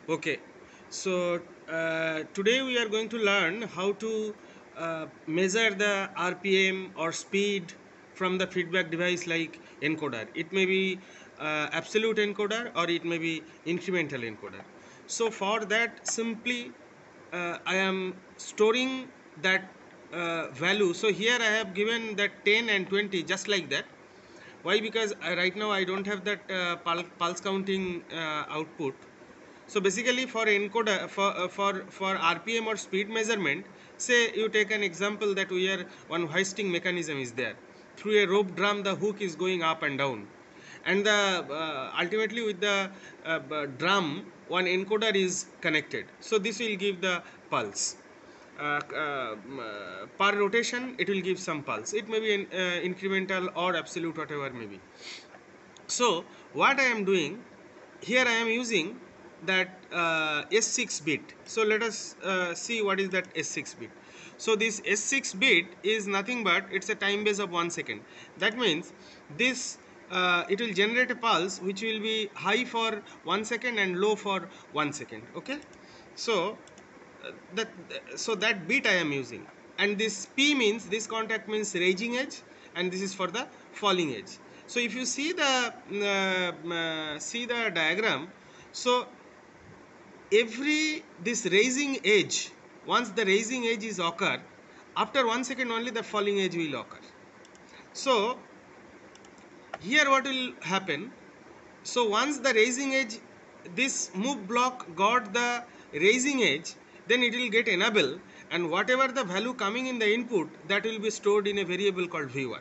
Okay, so today we are going to learn how to measure the RPM or speed from the feedback device like encoder. It may be absolute encoder or it may be incremental encoder. So for that, simply I am storing that value. So here I have given that 10 and 20 just like that. Why? Because right now I don't have that pulse counting output. So basically for encoder for RPM or speed measurement, say you take an example that we are one hoisting mechanism is there. Through a rope drum the hook is going up and down, and the ultimately with the drum one encoder is connected. So this will give the pulse. Per rotation it will give some pulse. It may be incremental or absolute, whatever may be. So what I am doing here, I am using that S6 bit. So let us see what is that S6 bit. So this S6 bit is nothing but it's a time base of 1 second. That means this it will generate a pulse which will be high for 1 second and low for 1 second. Okay, so that so that bit I am using, and this P means this contact means raising edge, and this is for the falling edge. So if you see the diagram, so every this raising edge, once the raising edge is occur, after 1 second only the falling edge will occur. So here what will happen, so once the raising edge, this move block got the raising edge, then it will get enable, and whatever the value coming in the input, that will be stored in a variable called V1.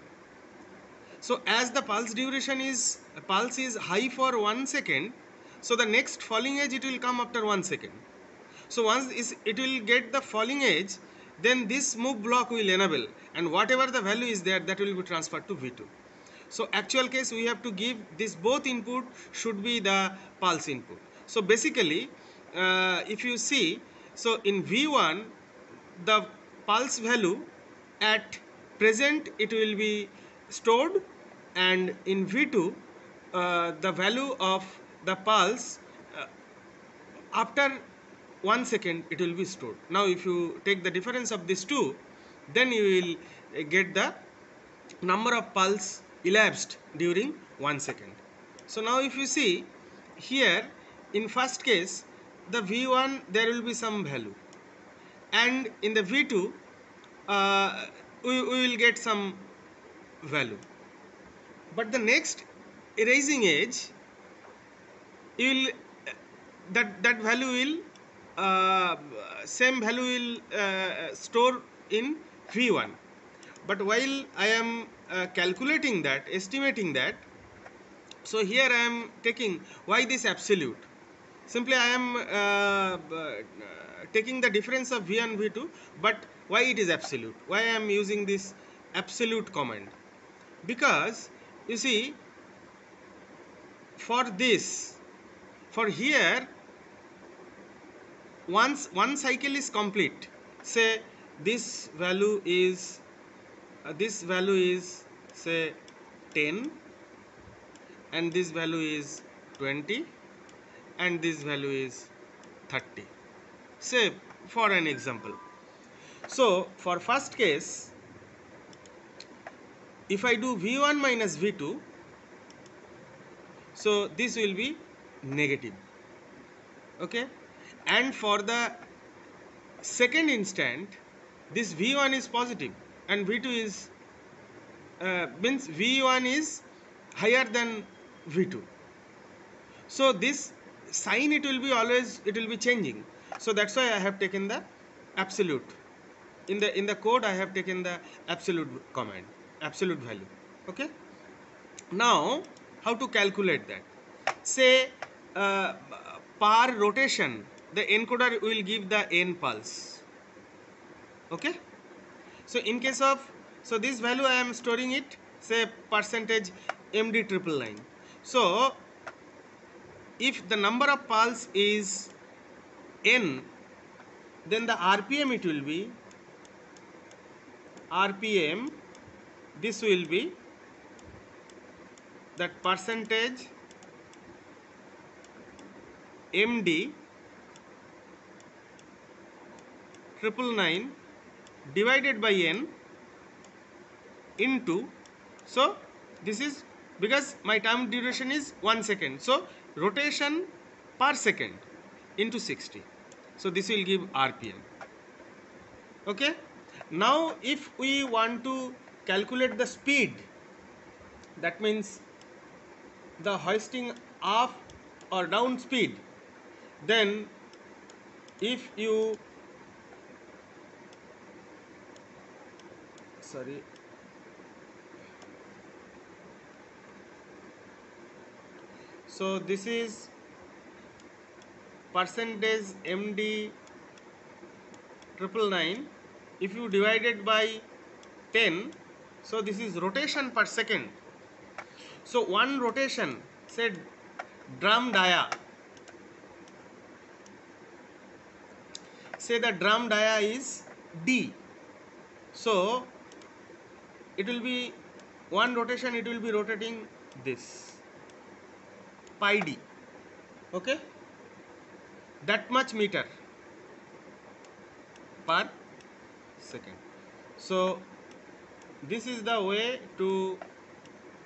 So as the pulse is high for 1 second, so the next falling edge it will come after 1 second. So once it will get the falling edge, then this move block will enable, and whatever the value is there, that will be transferred to V2. So actual case we have to give this both input should be the pulse input. So basically if you see, so in V1 the pulse value at present it will be stored, and in V2 the value of the pulse after 1 second it will be stored. Now if you take the difference of these two, then you will get the number of pulse elapsed during 1 second. So now if you see here, in first case the V1 there will be some value, and in the V2 we will get some value, but the next erasing edge you will that value will same value will store in V1. But while I am calculating that, estimating that, so here I am taking, why this absolute? Simply I am taking the difference of V and V2, but why it is absolute? Why I am using this absolute command? Because you see, for this, for here, once one cycle is complete, say this value is say 10, and this value is 20, and this value is 30, say for an example. So for first case, if I do V1 minus V2, so this will be negative. Okay, and for the second instant, this V1 is positive and V2 is means V1 is higher than V2. So this sign, it will be always, it will be changing. So that's why I have taken the absolute. In the code I have taken the absolute command, absolute value. Okay, now how to calculate that? Say per rotation the encoder will give the n pulse. Okay, so in case of, so this value I am storing it, say percentage MD triple line. So if the number of pulse is n, then the RPM it will be RPM, this will be that percentage MD 999 divided by n into, so this is because my time duration is 1 second, so rotation per second into 60, so this will give rpm. Okay, now if we want to calculate the speed, that means the hoisting up or down speed, then if you sorry, so this is percentage md 999, if you divide it by 10, so this is rotation per second. So one rotation, say drum dia, say the drum dia is d, so it will be one rotation, it will be rotating this pi d. Okay, that much meter per second. So this is the way to,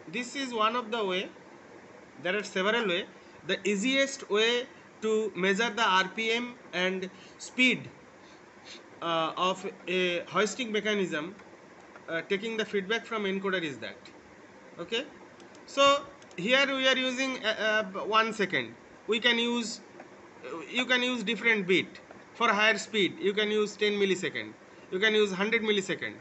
this is one of the way, there are several way. The easiest way to measure the rpm and speed of a hoisting mechanism taking the feedback from encoder is that. Okay, so here we are using 1 second. We can use, you can use different bit. For higher speed you can use 10 millisecond, you can use 100 millisecond.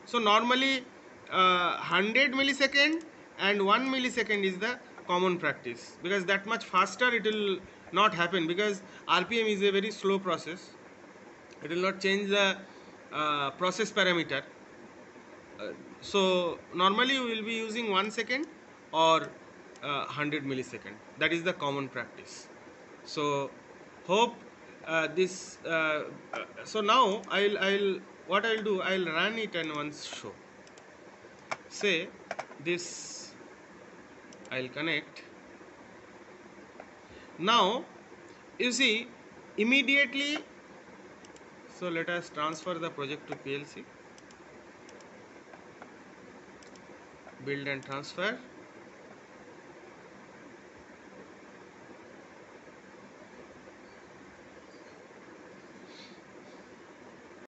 So normally 100 millisecond and 1 millisecond is the common practice, because that much faster it will not happen, because rpm is a very slow process, it will not change the process parameter. So normally we will be using 1 second or 100 millisecond, that is the common practice. So hope this so now I'll what I'll do, I'll run it and once show. Say this, I'll connect. Now you see immediately, so let us transfer the project to PLC, build and transfer.